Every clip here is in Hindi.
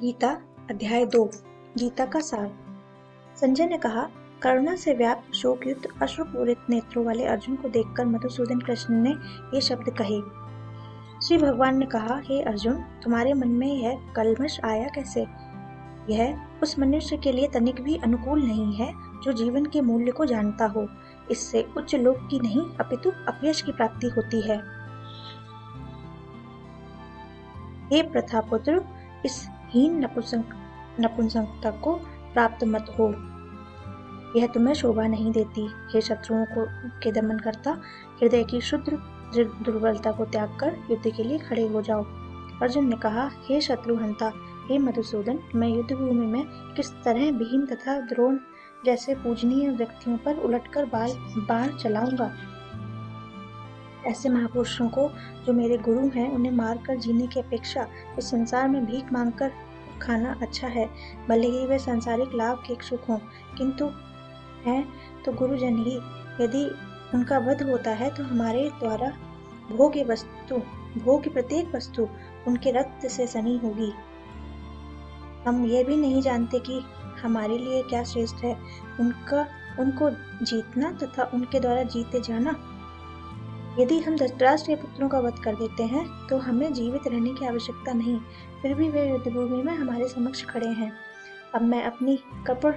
गीता अध्याय 2 गीता का सार। संजय ने कहा, करुणा से व्याप्त शोकयुक्त अश्रुपूरित नेत्रों वाले अर्जुन को देखकर मधुसूदन कृष्ण ने ये शब्द कहे। श्री भगवान ने कहा, हे अर्जुन, तुम्हारे मन में यह कल्मश आया कैसे? यह उस मनुष्य के लिए तनिक भी अनुकूल नहीं है जो जीवन के मूल्य को जानता हो। इससे उच्च लोक की नहीं अपितु अपयश की प्राप्ति होती है। हे प्रथापुत्र, इस हीन नपुंसकता को प्राप्त मत हो, यह तुम्हें शोभा नहीं देती। हे शत्रुओं के दमन करता, हृदय की शुद्ध दुर्बलता को त्याग कर युद्ध के लिए खड़े हो जाओ। अर्जुन ने कहा, हे शत्रुहंता, हे मधुसूदन, मैं युद्ध भूमि में किस तरह भीम तथा द्रोण जैसे पूजनीय व्यक्तियों पर उलटकर बाण चलाऊंगा। ऐसे महापुरुषों को जो मेरे गुरु हैं, उन्हें मारकर जीने की अपेक्षा इस संसार में भीख मांगकर खाना अच्छा है। भले ही वे सांसारिक लाभ के इच्छुक हों, किंतु हैं तो गुरुजन ही। यदि उनका वध होता है तो हमारे द्वारा भोग्य प्रत्येक वस्तु उनके रक्त से सनी होगी। हम ये भी नहीं जानते कि हमारे लिए क्या श्रेष्ठ है, उनको जीतना तथा उनके द्वारा जीते जाना। यदि हम धृतराष्ट्र के पुत्रों का वध कर देते हैं तो हमें जीवित रहने की आवश्यकता नहीं, फिर भी वे युद्ध भूमि में हमारे समक्ष खड़े हैं। अब मैं अपनी कपट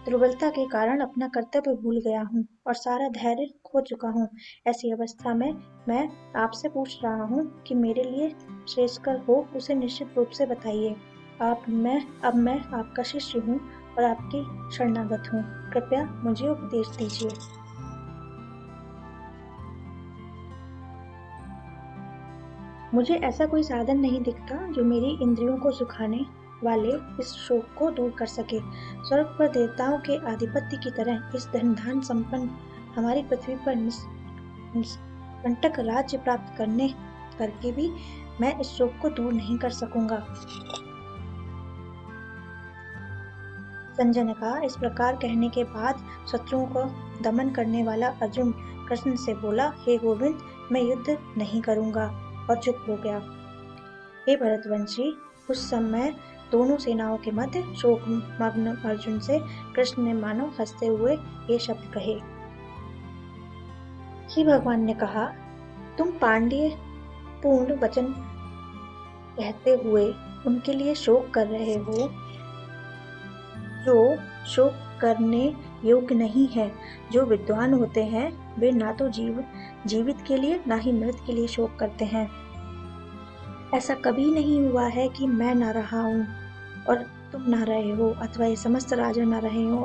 दुर्बलता के कारण अपना कर्तव्य भूल गया हूँ और सारा धैर्य खो चुका हूँ। ऐसी अवस्था में मैं आपसे पूछ रहा हूँ कि मेरे लिए श्रेयस्कर हो उसे निश्चित रूप से बताइए। अब मैं आपका शिष्य हूँ और आपकी शरणागत हूँ। कृपया मुझे उपदेश दीजिए। मुझे ऐसा कोई साधन नहीं दिखता जो मेरी इंद्रियों को सुखाने वाले इस शोक को दूर कर सके। स्वर्ग पर देवताओं के आधिपत्य की तरह इस धन संपन्न हमारी पृथ्वी पर निष्कंटक राज्य प्राप्त करके भी मैं इस शोक को दूर नहीं कर सकूंगा। संजय ने कहा, इस प्रकार कहने के बाद शत्रुओं को दमन करने वाला अर्जुन कृष्ण से बोला, हे गोविंद, मैं युद्ध नहीं करूंगा, और चुप हो गया। हे भरतवंशी, उस समय दोनों सेनाओं के मध्य शोकमग्न अर्जुन से कृष्ण ने मानो हंसते हुए ये शब्द कहे। श्री भगवान ने कहा, तुम पांड्य पूर्ण वचन कहते हुए उनके लिए शोक कर रहे हो जो शोक करने योग्य नहीं है। जो विद्वान होते हैं वे ना तो जीवित के लिए ना ही मृत के लिए शोक करते हैं। ऐसा कभी नहीं हुआ है कि मैं ना रहा हूँ और तुम ना रहे हो, अथवा ये समस्त राजा ना रहे हो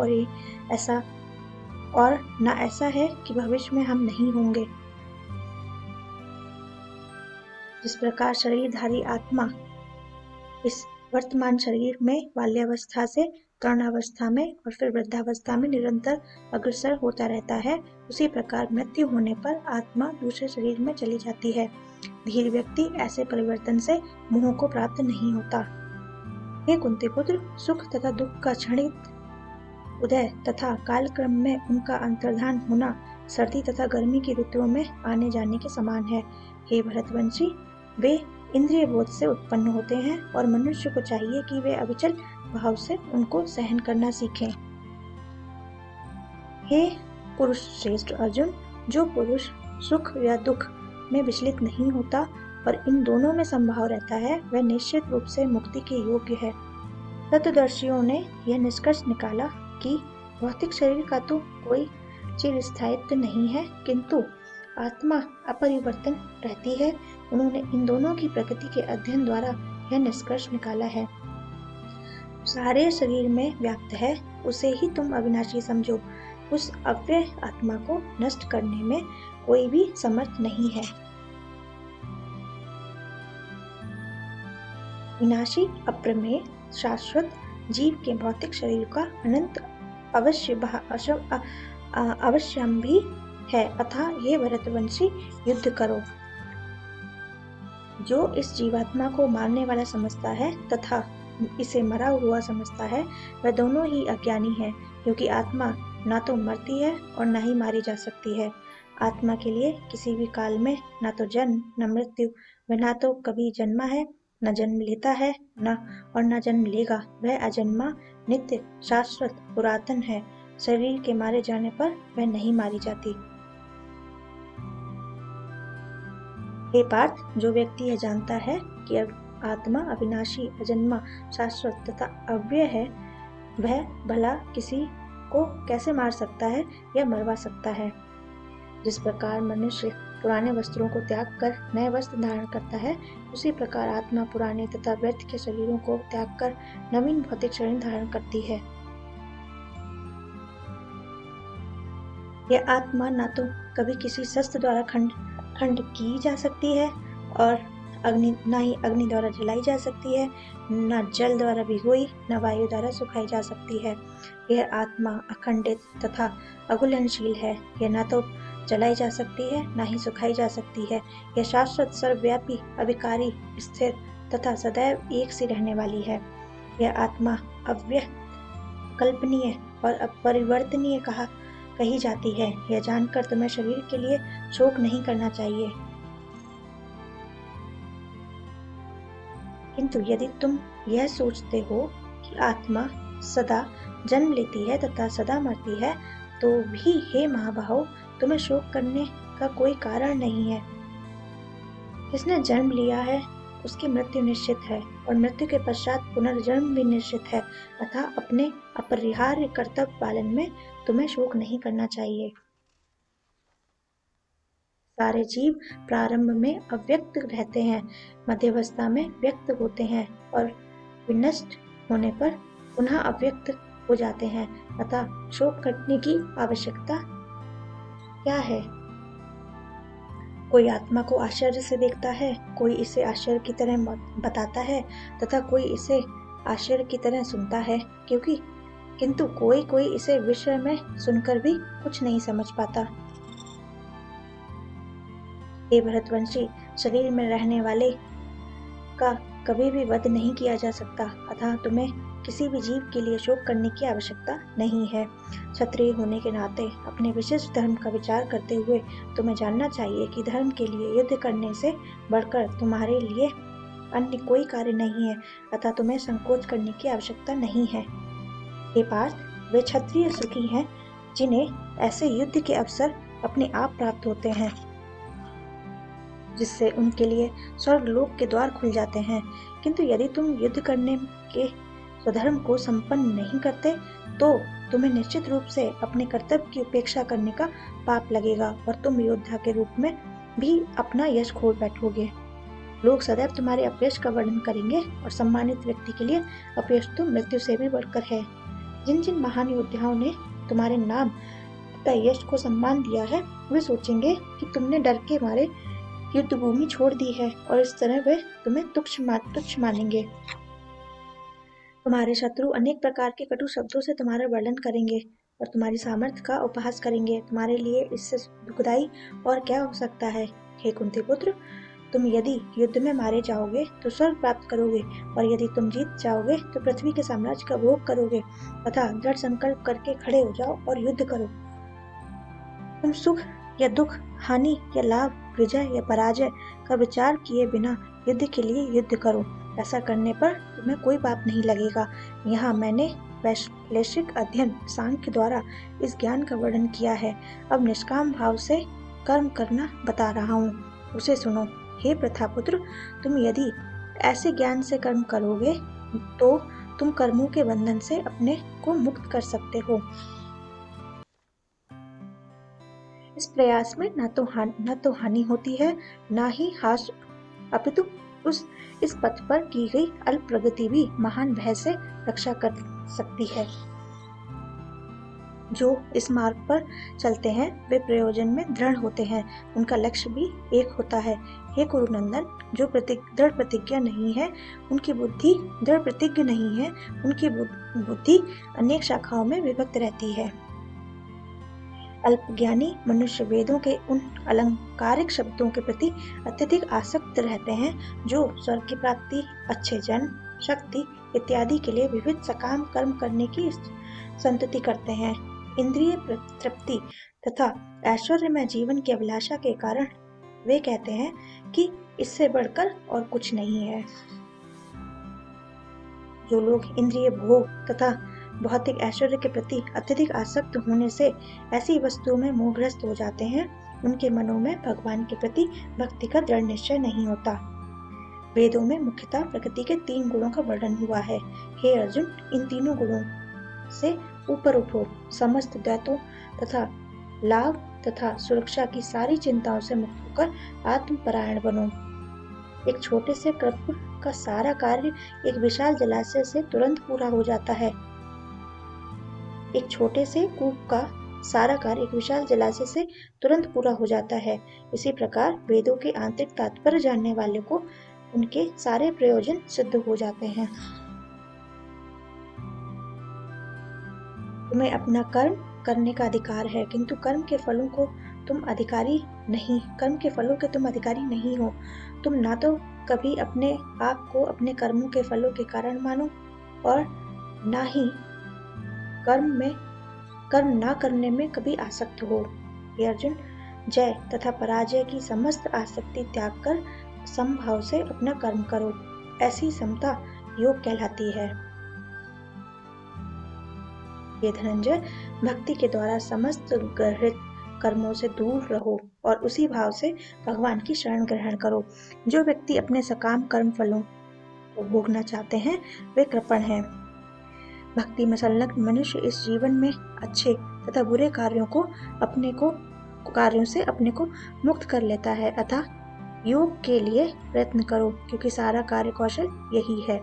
और ना ऐसा है कि भविष्य में हम नहीं होंगे। जिस प्रकार शरीरधारी आत्मा इस वर्तमान शरीर में बाल्यावस्था से तरुणावस्था में और फिर वृद्धावस्था में निरंतर अग्रसर होता रहता है, उसी प्रकार मृत्यु होने पर आत्मा दूसरे शरीर में चली जाती है। धीर व्यक्ति ऐसे परिवर्तन से मोह को प्राप्त नहीं होता। हे कुंती पुत्र, सुख तथा दुख का क्षणिक उदय तथा कालक्रम में उनका अंतर्धान होना सर्दी तथा गर्मी की ऋतुओं में आने जाने के समान है। हे भरतवंशी, वे इंद्रिय बोध से उत्पन्न होते हैं और मनुष्य को चाहिए कि वे अविचल भाव से उनको सहन करना सीखें। हे पुरुष श्रेष्ठ अर्जुन, जो पुरुष सुख या दुख में विचलित नहीं होता और इन दोनों में संभाव रहता है, वह निश्चित रूप से मुक्ति के योग्य है। तत्वदर्शियों ने यह निष्कर्ष निकाला कि भौतिक शरीर का तो कोई चिरस्थायित्व नहीं है, किंतु आत्मा अपरिवर्तन रहती है। उन्होंने इन दोनों की प्रकृति के अध्ययन द्वारा यह निष्कर्ष निकाला है। सारे शरीर में व्याप्त है, उसे ही तुम अविनाशी समझो। उस अव्यय आत्मा को नष्ट करने में कोई भी समर्थ नहीं है। विनाशी अप्रमेय शाश्वत जीव के भौतिक शरीर का अनंत अवश्यम भी है। अतः ये भरतवंशी, युद्ध करो। जो इस जीवात्मा को मारने वाला समझता है तथा इसे मरा हुआ समझता है, वह दोनों ही अज्ञानी है, क्योंकि आत्मा ना तो मरती है और ना ही मारी जा सकती है। आत्मा के लिए किसी भी काल में ना तो जन्म न मृत्यु, वह ना तो कभी जन्मा है न जन्म लेता है न जन्म लेगा। वह अजन्मा, नित्य, शाश्वत, पुरातन है। शरीर के मारे जाने पर वह नहीं मारी जाती। हे पार्थ, जो व्यक्ति यह जानता है कि आत्मा अविनाशी, अजन्मा, शाश्वत तथा अव्यय है, वह भला किसी को कैसे मार सकता है या मरवा सकता है। जिस प्रकार मनुष्य पुराने वस्त्रों को त्याग कर नए वस्त्र धारण करता है, उसी प्रकार आत्मा पुराने तथा व्यर्थ के शरीरों को त्याग कर नवीन भौतिक शरीर धारण करती है। यह आत्मा ना तो कभी किसी शस्त्र द्वारा खंड की जा सकती है और ना ही अग्नि द्वारा जलाई जा सकती है, न जल द्वारा भिगोई, न वायु द्वारा सुखाई जा सकती है। यह आत्मा अखंडित तथा अघुलनशील है। यह न तो जलाई जा सकती है, न ही सुखाई जा सकती है। यह शाश्वत, सर्वव्यापी, अविकारी, स्थिर तथा सदैव एक सी रहने वाली है। यह आत्मा अव्यक्त, कल्पनीय और अपरिवर्तनीय कही जाती है। यह जानकर तुम्हें शरीर के लिए शोक नहीं करना चाहिए। किंतु यदि तुम यह सोचते हो कि आत्मा सदा जन्म लेती है तथा सदा मरती है, तो भी हे महाबाहो, तुम्हें शोक करने का कोई कारण नहीं है। जिसने जन्म लिया है उसकी मृत्यु निश्चित है और मृत्यु के पश्चात पुनर्जन्म भी निश्चित है। अतः अपने अपरिहार्य कर्तव्य पालन में तुम्हें शोक नहीं करना चाहिए। सारे जीव प्रारंभ में अव्यक्त रहते हैं, मध्यावस्था में व्यक्त होते हैं और विनष्ट होने पर पुनः अव्यक्त हो जाते हैं। अतः शोक करने की आवश्यकता क्या है? कोई आत्मा को आश्चर्य से देखता है, कोई इसे आश्चर्य की तरह बताता है तथा कोई इसे आश्चर्य की तरह सुनता है, किंतु कोई इसे विषय में सुनकर भी कुछ नहीं समझ पाता। हे भरतवंशी, शरीर में रहने वाले का कभी भी वध नहीं किया जा सकता, अतः तुम्हें किसी भी जीव के लिए शोक करने की आवश्यकता नहीं है। क्षत्रिय होने के नाते अपने विशिष्ट धर्म का विचार करते हुए तुम्हें जानना चाहिए कि धर्म के लिए युद्ध करने से बढ़कर तुम्हारे लिए अन्य कोई कार्य नहीं है, अतः तुम्हें संकोच करने की आवश्यकता नहीं है। हे पार्थ, वे क्षत्रिय सुखी हैं जिन्हें ऐसे युद्ध के अवसर अपने आप प्राप्त होते हैं, जिससे उनके लिए स्वर्ग लोक के द्वार खुल जाते हैं। किंतु यदि तुम युद्ध करने के स्वधर्म को संपन्न नहीं करते, तो तुम्हें निश्चित रूप से अपने कर्तव्य की उपेक्षा करने का पाप लगेगा और तुम योद्धा के रूप में भी अपना यश खो बैठोगे। लोग सदैव तुम्हारे अपयश का वर्णन करेंगे और सम्मानित व्यक्ति के लिए अपयश तो मृत्यु से भी बढ़कर है। जिन जिन महान योद्धाओं ने तुम्हारे नाम तथा यश को सम्मान दिया है, वे सोचेंगे कि तुमने डर के मारे युद्ध भूमि छोड़ दी है और इस तरह वे तुम्हें तुच्छ मानेंगे। तुम्हारे शत्रु अनेक प्रकार के कटु शब्दों से तुम्हारा वर्णन करेंगे और तुम्हारी सामर्थ्य का उपहास करेंगे। तुम्हारे लिए इससे दुखदाई और क्या हो सकता है? हे कुंती पुत्र, तुम यदि युद्ध में मारे जाओगे तो स्वर्ग प्राप्त करोगे और यदि तुम जीत जाओगे तो पृथ्वी के साम्राज्य का भोग करोगे। तथा दृढ़ संकल्प करके खड़े हो जाओ और युद्ध करो। तुम सुख या दुख, हानि या लाभ, विजय या पराजय का विचार किए बिना युद्ध के लिए युद्ध करो। ऐसा करने पर तुम्हें कोई पाप नहीं लगेगा। यहाँ मैंने वैश्लेषिक अध्ययन सांख्य द्वारा इस ज्ञान का वर्णन किया है। अब निष्काम भाव से कर्म करना बता रहा हूँ, उसे सुनो। हे प्रथापुत्र, तुम यदि ऐसे ज्ञान से कर्म करोगे तो तुम कर्मों के बंधन से अपने को मुक्त कर सकते हो। इस प्रयास में न तो हानि होती है, न ही हास, अपितु इस पथ पर की गई अल्प प्रगति भी महान भय से रक्षा कर सकती है। जो इस मार्ग पर चलते हैं वे प्रयोजन में दृढ़ होते हैं, उनका लक्ष्य भी एक होता है। हे कुरुनंदन, जो दृढ़ प्रतिज्ञा नहीं है, उनकी बुद्धि दृढ़ प्रतिज्ञ नहीं है, उनकी बुद्धि अनेक शाखाओं में विभक्त रहती है। अल्पज्ञानी मनुष्य वेदों के उन अलंकारिक शब्दों के प्रति अत्यधिक आसक्त रहते हैं जो स्वर्ग की प्राप्ति, अच्छे जन्म, शक्ति इत्यादि के लिए विविध सकाम कर्म करने की संतति करते हैं। इंद्रिय तृप्ति तथा ऐश्वर्यमय जीवन की अभिलाषा के कारण वे कहते हैं कि इससे बढ़कर और कुछ नहीं है। जो लोग इंद्रिय भोग तथा भौतिक ऐश्वर्य के प्रति अत्यधिक आसक्त होने से ऐसी वस्तुओं में मोहग्रस्त हो जाते हैं, उनके मनों में भगवान के प्रति भक्ति का दृढ़ निश्चय नहीं होता। वेदों में मुख्यतः प्रकृति के 3 गुणों का वर्णन हुआ है। हे अर्जुन, इन तीनों गुणों से ऊपर उठो, समस्त दैत्यों तथा लाभ तथा सुरक्षा की सारी चिंताओं से मुक्त होकर आत्मपरायण बनो। एक छोटे से कूप का सारा कार्य एक विशाल जलाशय से तुरंत पूरा हो जाता है। एक छोटे से कूप का सारा कार्य एक विशाल जलाशय से तुरंत पूरा हो जाता है। इसी प्रकार वेदों के आंतरिक तात्पर्य जानने वाले को उनके सारे प्रयोजन सिद्ध हो जाते हैं। तुम्हें अपना कर्म करने का अधिकार है, किंतु कर्म के फलों के तुम अधिकारी नहीं हो। तुम ना तो कभी अपने आप को अपने कर्मों के फलों के कारण मानो और ना ही कर्म ना करने में कभी आसक्त हो। हे अर्जुन, जय तथा पराजय की समस्त आसक्ति त्याग कर समभाव से अपना कर्म करो। ऐसी समता योग कहलाती है। हे धनंजय, भक्ति के द्वारा समस्त गृहीत कर्मों से दूर रहो और उसी भाव से भगवान की शरण ग्रहण करो। जो व्यक्ति अपने सकाम कर्म फलों को भोगना चाहते हैं, वे कृपण हैं। भक्ति में संलग्न मनुष्य इस जीवन में अच्छे तथा बुरे कार्यों से अपने को मुक्त कर लेता है। अतः योग के लिए प्रयत्न करो, क्योंकि सारा कार्य कौशल यही है।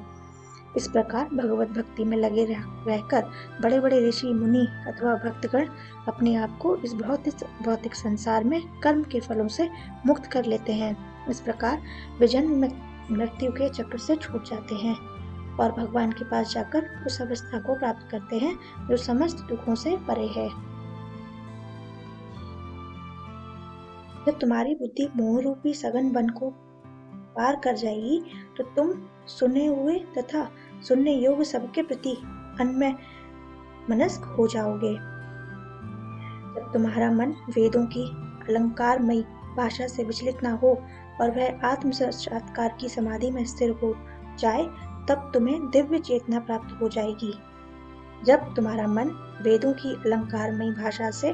इस प्रकार भगवत भक्ति में लगे रहकर बड़े बड़े ऋषि मुनि अथवा भक्तगण अपने आप को इस भौतिक संसार में कर्म के फलों से मुक्त कर लेते हैं। इस प्रकार वे जन्म मृत्यु के चक्र से छूट जाते हैं और भगवान के पास जाकर उस अवस्था को प्राप्त करते हैं जो समस्त दुखों से परे है। जब तुम्हारी बुद्धि मोह रूपी सघन वन को पार कर जाएगी तो तुम सुने हुए तथा सुनने योग्य सबके प्रति अन्य मनस्क हो जाओगे। जब तुम्हारा मन वेदों की अलंकारमयी भाषा से विचलित ना हो और वह आत्म साक्षात्कार की समाधि में स्थिर हो जाए, तब तुम्हें दिव्य चेतना प्राप्त हो जाएगी। जब तुम्हारा मन वेदों की अलंकारमयी भाषा से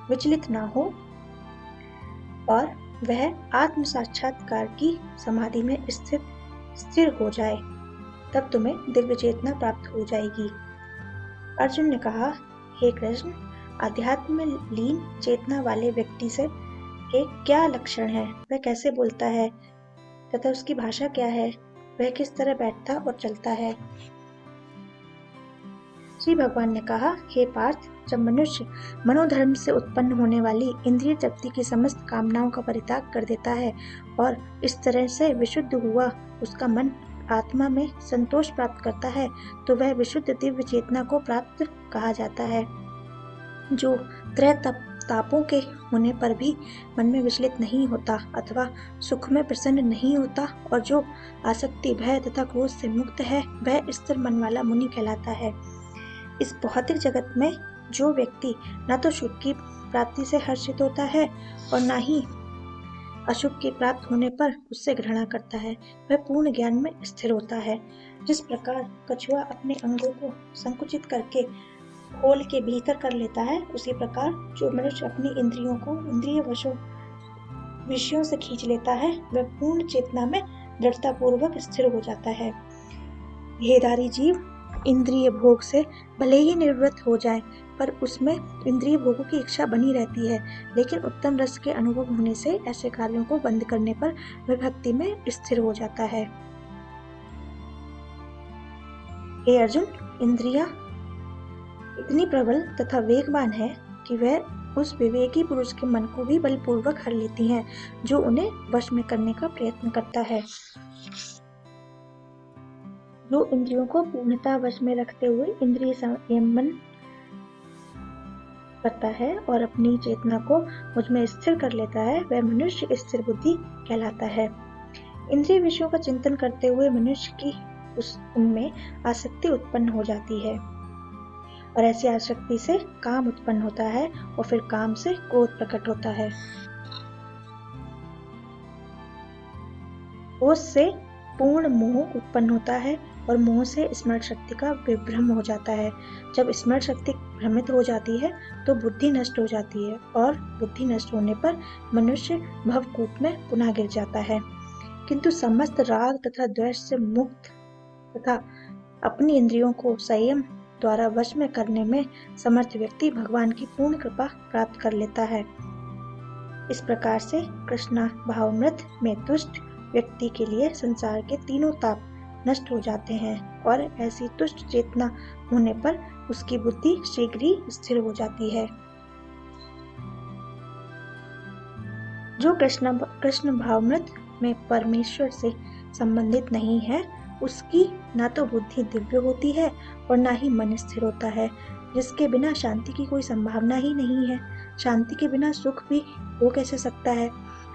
विचलित ना हो और वह आत्म साक्षात्कार की समाधि में स्थिर हो जाए, तब तुम्हें दिव्य चेतना प्राप्त हो जाएगी। अर्जुन ने कहा, हे कृष्ण, अध्यात्म में लीन चेतना वाले व्यक्ति से के क्या लक्षण है, वह कैसे बोलता है तथा उसकी भाषा क्या है, वह किस तरह बैठता और चलता है। श्री भगवान ने कहा, हे पार्थ, जब मनुष्य मनोधर्म से उत्पन्न होने वाली इंद्रिय तृप्ति की समस्त कामनाओं का परित्याग कर देता है और इस तरह से विशुद्ध हुआ उसका मन आत्मा में संतोष प्राप्त करता है, तो वह विशुद्ध दिव्य चेतना को प्राप्त कहा जाता है, जो त्रय तापों के होने पर भी मन में विचलित नहीं होता अथवा सुख में प्रसन्न नहीं होता और जो आसक्ति, भय तथा क्रोध से मुक्त है, वह स्थिर मन वाला मुनि कहलाता है। इस भौतिक जगत में जो व्यक्ति न तो सुख की प्राप्ति से हर्षित होता है और न ही अशुभ के प्राप्त होने पर उससे घृणा करता है, वह पूर्ण ज्ञान में स्थिर होता है। जिस प्रकार कछुआ अपने अंगों को संकुचित करके खोल के भीतर कर लेता है, उसी प्रकार जो मनुष्य अपनी इंद्रियों को इंद्रिय विषयों से खींच लेता है, वह पूर्ण चेतना में दृढ़ता पूर्वक स्थिर हो जाता है। देहधारी जीव इंद्रिय भोग से भले ही निवृत्त हो जाए, पर उसमें इंद्रिय भोगों की इच्छा बनी रहती है, लेकिन उत्तम रस के अनुभव होने से ऐसे कार्यों को बंद करने पर वह भक्ति में स्थिर हो जाता है। हे अर्जुन, इंद्रियां इतनी प्रबल तथा वेगवान है कि वह उस विवेकी पुरुष के मन को भी बलपूर्वक हर लेती हैं, जो उन्हें वश में करने का प्रयत्न करता है। जो इंद्रियों को पूर्णतः वश में रखते हुए इंद्रिय संयमन करता है और अपनी चेतना को मुझ में स्थिर कर लेता है, वह मनुष्य स्थिर बुद्धि कहलाता है। इंद्रिय विषयों का चिंतन करते हुए मनुष्य की उनमें आसक्ति उत्पन्न हो जाती है और ऐसी आसक्ति से काम उत्पन्न होता है और फिर काम से क्रोध प्रकट होता है। क्रोध से पूर्ण मोह उत्पन्न होता है और मोह से स्मरण शक्ति का विभ्रम हो जाता है। जब स्मरण शक्ति भ्रमित हो जाती है तो बुद्धि नष्ट हो जाती है और बुद्धि नष्ट होने पर मनुष्य भवकूप में पुनः गिर जाता है। किंतु समस्त राग तथा द्वेष से मुक्त तथा अपनी इंद्रियों को संयम द्वारा वश में करने में समर्थ व्यक्ति भगवान की पूर्ण कृपा प्राप्त कर लेता है। इस प्रकार से कृष्णा भावामृत में तुष्ट व्यक्ति के लिए संसार के तीनों ताप नष्ट हो जाते हैं और ऐसी तुष्ट चेतना होने पर उसकी बुद्धि शीघ्र ही स्थिर हो जाती है। जो कृष्ण भावामृत में परमेश्वर से संबंधित नहीं है, उसकी ना तो बुद्धि दिव्य होती है और ना ही मन स्थिर होता है, जिसके बिना शांति की कोई संभावना ही नहीं है। शांति के बिना सुख भी हो कैसे सकता है?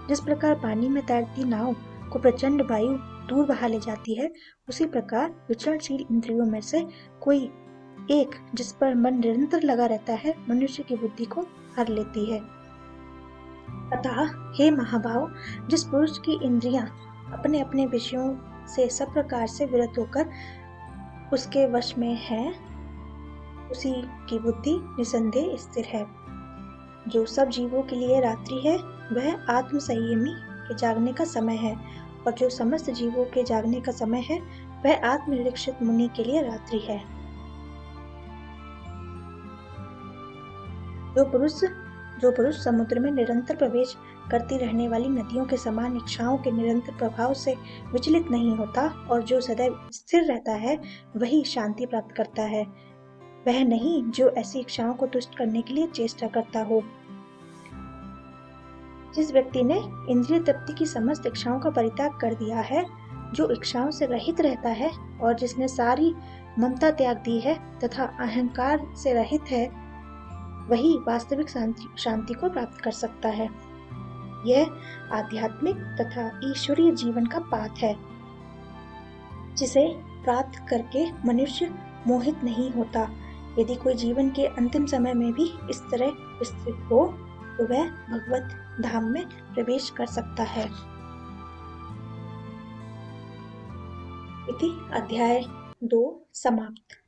जिस प्रकार पानी में तैरती नाव को प्रचंड वायु दूर बहा ले जाती है, उसी प्रकार विचरणशील इंद्रियों में से कोई एक जिस पर मन निरंतर लगा रहता है, मनुष्य की बुद्धि को हर लेती है। अतः हे महाभाव, जिस पुरुष की इंद्रियां अपने अपने विषयों से सब प्रकार से विरत होकर उसके वश में है, उसी की बुद्धि निसंदेह स्थिर है। जो सब जीवों के लिए रात्रि है, वह आत्म संयमी के जागने का समय है, और जो समस्त जीवों के जागने का समय है, वह आत्मनिरीक्षित मुनि के लिए रात्रि है। जो पुरुष समुद्र में निरंतर प्रवेश करती रहने वाली नदियों के समान इच्छाओं के निरंतर प्रभाव से विचलित नहीं होता और जो सदैव स्थिर रहता है, वही शांति प्राप्त करता है। वह नहीं जो ऐसी इच्छाओं को तुष्ट करने के लिए चेष्टा करता हो। जिस व्यक्ति ने इंद्रिय तृप्ति की समस्त इच्छाओं का परित्याग कर दिया है, जो इच्छाओं से रहित रहता है और जिसने सारी ममता त्याग दी है तथा अहंकार से रहित है, वही वास्तविक शांति को प्राप्त कर सकता है। यह आध्यात्मिक तथा ईश्वरीय जीवन का पाठ है, जिसे प्राप्त करके मनुष्य मोहित नहीं होता। यदि कोई जीवन के अंतिम समय में भी इस तरह स्थित हो, तो वह भगवत धाम में प्रवेश कर सकता है। इति अध्याय 2 समाप्त।